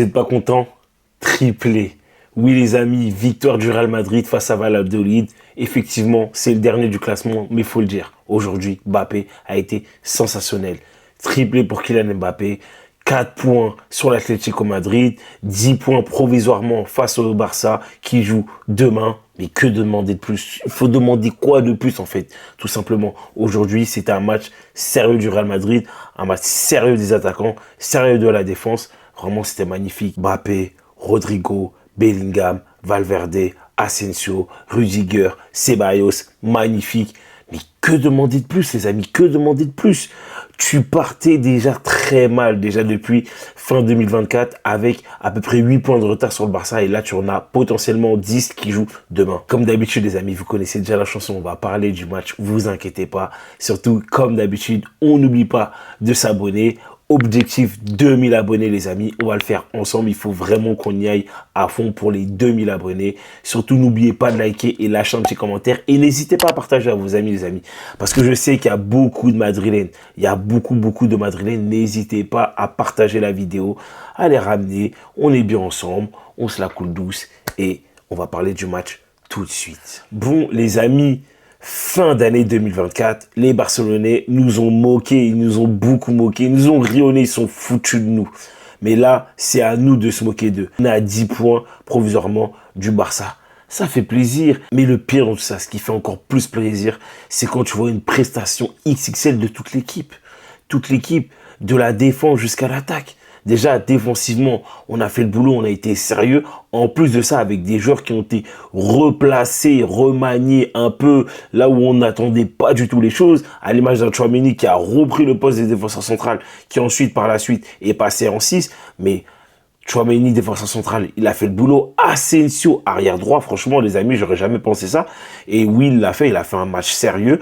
Vous n'êtes pas content? Triplé. Oui les amis, victoire du Real Madrid face à Valladolid. Effectivement, c'est le dernier du classement, mais il faut le dire. Aujourd'hui, Mbappé a été sensationnel. Triplé pour Kylian Mbappé. 4 points sur l'Atlético Madrid. 10 points provisoirement face au Barça qui joue demain. Mais que demander de plus? Il faut demander quoi de plus en fait? Tout simplement, aujourd'hui, c'était un match sérieux du Real Madrid. Un match sérieux des attaquants, sérieux de la défense. Vraiment, c'était magnifique. Mbappé, Rodrigo, Bellingham, Valverde, Asensio, Rudiger, Ceballos, magnifique. Mais que demander de plus, les amis? Que demander de plus? Tu partais déjà très mal, déjà depuis fin 2024, avec à peu près 8 points de retard sur le Barça. Et là, tu en as potentiellement 10 qui jouent demain. Comme d'habitude, les amis, vous connaissez déjà la chanson. On va parler du match, vous inquiétez pas. Surtout, comme d'habitude, on n'oublie pas de s'abonner. Objectif 2000 abonnés les amis, on va le faire ensemble, il faut vraiment qu'on y aille à fond pour les 2000 abonnés. Surtout n'oubliez pas de liker et lâcher un petit commentaire et n'hésitez pas à partager à vos amis les amis. Parce que je sais qu'il y a beaucoup de Madrilènes, il y a beaucoup de Madrilènes, n'hésitez pas à partager la vidéo, à les ramener, on est bien ensemble, on se la coule douce et on va parler du match tout de suite. Bon les amis, fin d'année 2024, les Barcelonais nous ont moqués, ils nous ont beaucoup moqués, ils nous ont rionnés, ils sont foutus de nous. Mais là, c'est à nous de se moquer d'eux. On est à 10 points provisoirement du Barça. Ça fait plaisir. Mais le pire dans tout ça, ce qui fait encore plus plaisir, c'est quand tu vois une prestation XXL de toute l'équipe. Toute l'équipe, de la défense jusqu'à l'attaque. Déjà, défensivement, on a fait le boulot, on a été sérieux. En plus de ça, avec des joueurs qui ont été replacés, remaniés un peu là où on n'attendait pas du tout les choses. À l'image d'un Tchouaméni qui a repris le poste des défenseurs centrales, qui ensuite, par la suite, est passé en 6. Mais Tchouaméni, défenseur central, il a fait le boulot. Asensio, arrière droit, franchement, les amis, j'aurais jamais pensé ça. Et oui, il a fait un match sérieux.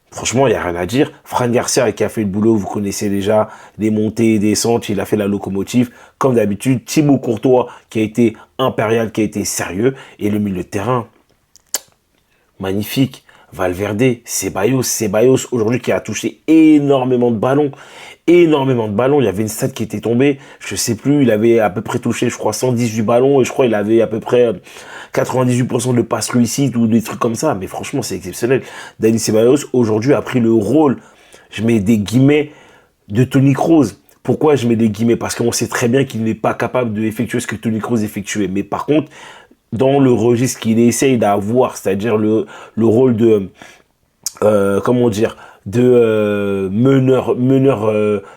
Franchement, il n'y a rien à dire. Fran Garcia qui a fait le boulot, vous connaissez déjà, des montées et des descentes, il a fait la locomotive. Comme d'habitude, Thibaut Courtois qui a été impérial, qui a été sérieux. Et le milieu de terrain, magnifique. Valverde, Ceballos aujourd'hui qui a touché énormément de ballons. Énormément de ballons. Il y avait une stat qui était tombée, je sais plus, il avait à peu près touché, je crois, 118 ballons. Et je crois qu'il avait à peu près 98% de passes réussites ou des trucs comme ça. Mais franchement, c'est exceptionnel. Dani Ceballos, aujourd'hui, a pris le rôle, je mets des guillemets, de Toni Kroos. Pourquoi je mets des guillemets? Parce qu'on sait très bien qu'il n'est pas capable d'effectuer ce que Toni Kroos effectuait. Mais par contre, dans le registre qu'il essaye d'avoir, c'est-à-dire le rôle de, comment dire, de meneur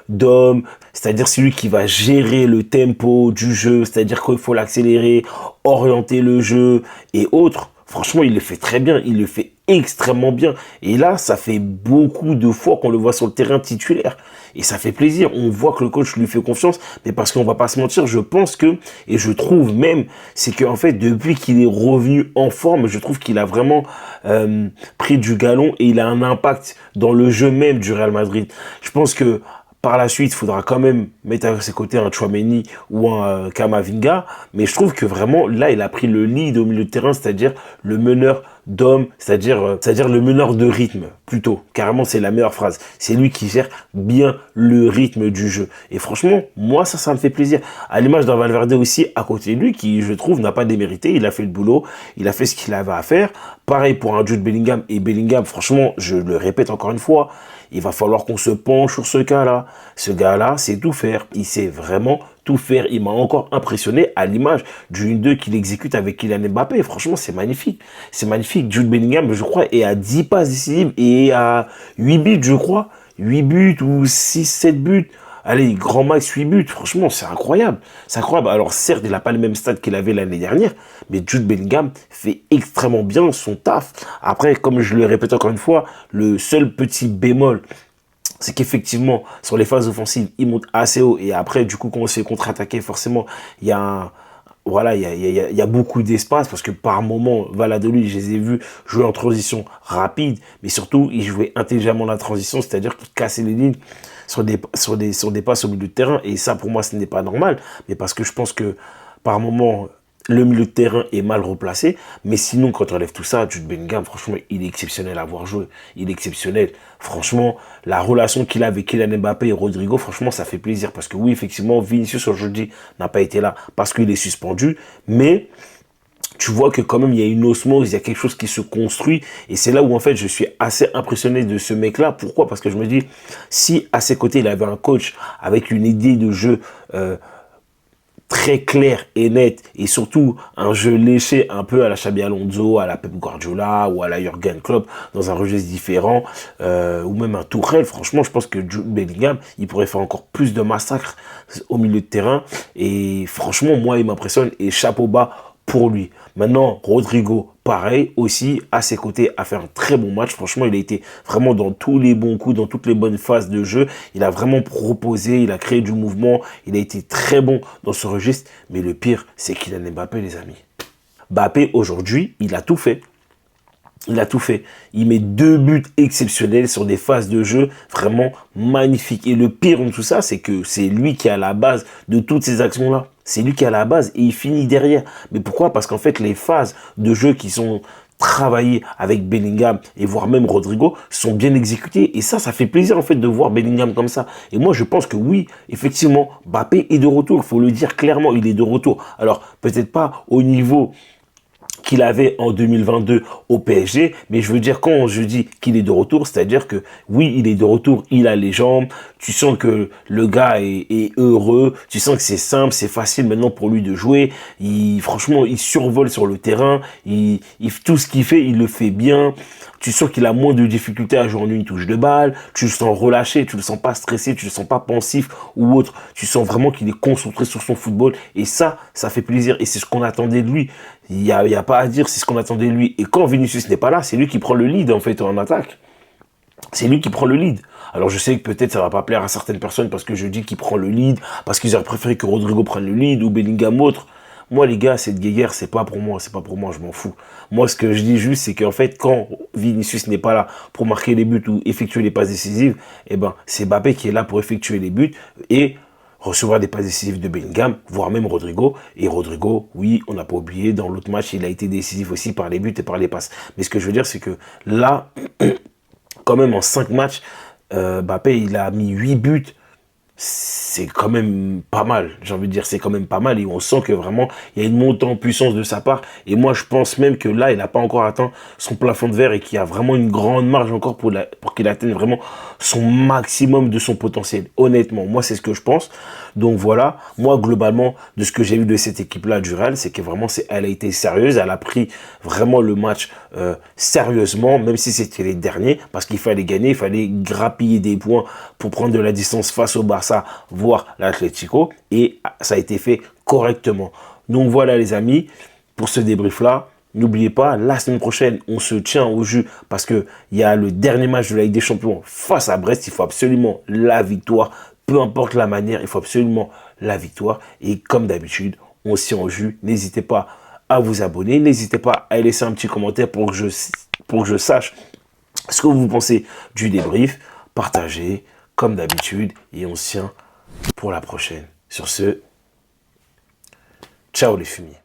d'homme, c'est-à-dire celui qui va gérer le tempo du jeu, c'est-à-dire qu'il faut l'accélérer, orienter le jeu et autres. Franchement, il le fait très bien, il le fait extrêmement bien. Et là, ça fait beaucoup de fois qu'on le voit sur le terrain titulaire. Et ça fait plaisir. On voit que le coach lui fait confiance. Mais parce qu'on va pas se mentir, je pense que, et je trouve même, c'est qu'en fait, depuis qu'il est revenu en forme, je trouve qu'il a vraiment pris du galon et il a un impact dans le jeu même du Real Madrid. Je pense que par la suite, il faudra quand même mettre à ses côtés un Tchouaméni ou un Camavinga. Mais je trouve que vraiment, là, il a pris le lead au milieu de terrain, c'est-à-dire le meneur d'homme, c'est-à-dire le meneur de rythme, plutôt. Carrément, c'est la meilleure phrase. C'est lui qui gère bien le rythme du jeu. Et franchement, moi, ça me fait plaisir. À l'image d'un Valverde aussi, à côté de lui, qui, je trouve, n'a pas démérité. Il a fait le boulot, il a fait ce qu'il avait à faire. Pareil pour un Jude Bellingham. Et Bellingham, franchement, je le répète encore une fois, il va falloir qu'on se penche sur ce cas-là. Ce gars-là, c'est tout faire. Il sait vraiment tout faire. Il m'a encore impressionné à l'image du 1-2 qu'il exécute avec Kylian Mbappé. Franchement, c'est magnifique. C'est magnifique. Jude Bellingham, je crois, est à 10 passes décisives et à 8 buts, je crois. 8 buts ou 6, 7 buts. Allez, grand max 8 buts. Franchement, c'est incroyable. C'est incroyable. Alors, certes, il n'a pas le même stade qu'il avait l'année dernière, mais Jude Bellingham fait extrêmement bien son taf. Après, comme je le répète encore une fois, le seul petit bémol, c'est qu'effectivement, sur les phases offensives, il monte assez haut. Et après, du coup, quand on se fait contre-attaquer, forcément, il y a un... Voilà, il y a beaucoup d'espace parce que par moment, Valladolid, je les ai vus jouer en transition rapide, mais surtout, ils jouaient intelligemment la transition, c'est-à-dire qu'ils cassaient les lignes sur des passes au milieu de terrain. Et ça, pour moi, ce n'est pas normal, mais parce que je pense que par moment, Le milieu de terrain est mal replacé, mais sinon, quand on enlève tout ça, Jude Bellingham, franchement, il est exceptionnel à voir jouer. Il est exceptionnel. Franchement, la relation qu'il a avec Kylian Mbappé et Rodrigo, franchement, ça fait plaisir. Parce que oui, effectivement, Vinicius aujourd'hui n'a pas été là parce qu'il est suspendu, mais tu vois que quand même, il y a une osmose, il y a quelque chose qui se construit. Et c'est là où, en fait, je suis assez impressionné de ce mec-là. Pourquoi? Parce que je me dis, si à ses côtés, il avait un coach avec une idée de jeu très clair et net, et surtout un jeu léché un peu à la Xabi Alonso, à la Pep Guardiola ou à la Jürgen Klopp, dans un registre différent, ou même un Tourelle, franchement, je pense que Jude Bellingham, il pourrait faire encore plus de massacres au milieu de terrain, et franchement, moi, il m'impressionne, et chapeau bas pour lui. Maintenant, Rodrigo, pareil, aussi, à ses côtés, a fait un très bon match. Franchement, il a été vraiment dans tous les bons coups, dans toutes les bonnes phases de jeu. Il a vraiment proposé, il a créé du mouvement. Il a été très bon dans ce registre. Mais le pire, c'est Kylian Mbappé, les amis. Mbappé, aujourd'hui, il a tout fait. Il a tout fait. Il met 2 buts exceptionnels sur des phases de jeu vraiment magnifiques. Et le pire de tout ça, c'est que c'est lui qui est à la base de toutes ces actions-là. C'est lui qui est à la base et il finit derrière. Mais pourquoi? Parce qu'en fait, les phases de jeu qui sont travaillées avec Bellingham et voire même Rodrigo sont bien exécutées. Et ça fait plaisir en fait de voir Bellingham comme ça. Et moi, je pense que oui, effectivement, Mbappé est de retour. Il faut le dire clairement, il est de retour. Alors, peut-être pas au niveau qu'il avait en 2022 au PSG, mais je veux dire, quand je dis qu'il est de retour, c'est-à-dire que oui, il est de retour, il a les jambes, tu sens que le gars est heureux, tu sens que c'est simple, c'est facile maintenant pour lui de jouer, franchement, il survole sur le terrain, tout ce qu'il fait, il le fait bien, tu sens qu'il a moins de difficultés à jouer en une touche de balle, tu le sens relâché, tu le sens pas stressé, tu le sens pas pensif ou autre, tu sens vraiment qu'il est concentré sur son football, et ça fait plaisir, et c'est ce qu'on attendait de lui. Il y a pas à dire, c'est ce qu'on attendait de lui. Et quand Vinicius n'est pas là, c'est lui qui prend le lead, en fait, en attaque. C'est lui qui prend le lead. Alors, je sais que peut-être ça va pas plaire à certaines personnes parce que je dis qu'il prend le lead, parce qu'ils auraient préféré que Rodrigo prenne le lead ou Bellingham autre. Moi, les gars, cette guéguerre, c'est pas pour moi, je m'en fous. Moi, ce que je dis juste, c'est qu'en fait, quand Vinicius n'est pas là pour marquer les buts ou effectuer les passes décisives, eh ben, c'est Mbappé qui est là pour effectuer les buts et recevoir des passes décisives de Bellingham, voire même Rodrigo. Et Rodrigo, oui, on n'a pas oublié, dans l'autre match, il a été décisif aussi par les buts et par les passes. Mais ce que je veux dire, c'est que là, quand même, en 5 matchs, Mbappé, il a mis 8 buts. C'est quand même pas mal, j'ai envie de dire, c'est quand même pas mal, et on sent que vraiment, il y a une montée en puissance de sa part, et moi je pense même que là, il n'a pas encore atteint son plafond de verre, et qu'il y a vraiment une grande marge encore pour qu'il atteigne vraiment son maximum de son potentiel, honnêtement, moi c'est ce que je pense. Donc voilà, moi globalement, de ce que j'ai vu de cette équipe-là du Real, c'est que vraiment, elle a été sérieuse, elle a pris vraiment le match sérieusement, même si c'était les derniers, parce qu'il fallait gagner, il fallait grappiller des points pour prendre de la distance face au Barça, voire l'Atlético, et ça a été fait correctement. Donc voilà les amis, pour ce débrief-là, n'oubliez pas, la semaine prochaine, on se tient au jus parce qu'il y a le dernier match de la Ligue des Champions face à Brest. Il faut absolument la victoire, peu importe la manière, il faut absolument la victoire. Et comme d'habitude, on se tient au jus. N'hésitez pas à vous abonner, n'hésitez pas à laisser un petit commentaire pour que je sache ce que vous pensez du débrief. Partagez, comme d'habitude, et on se tient pour la prochaine. Sur ce, ciao les fumiers.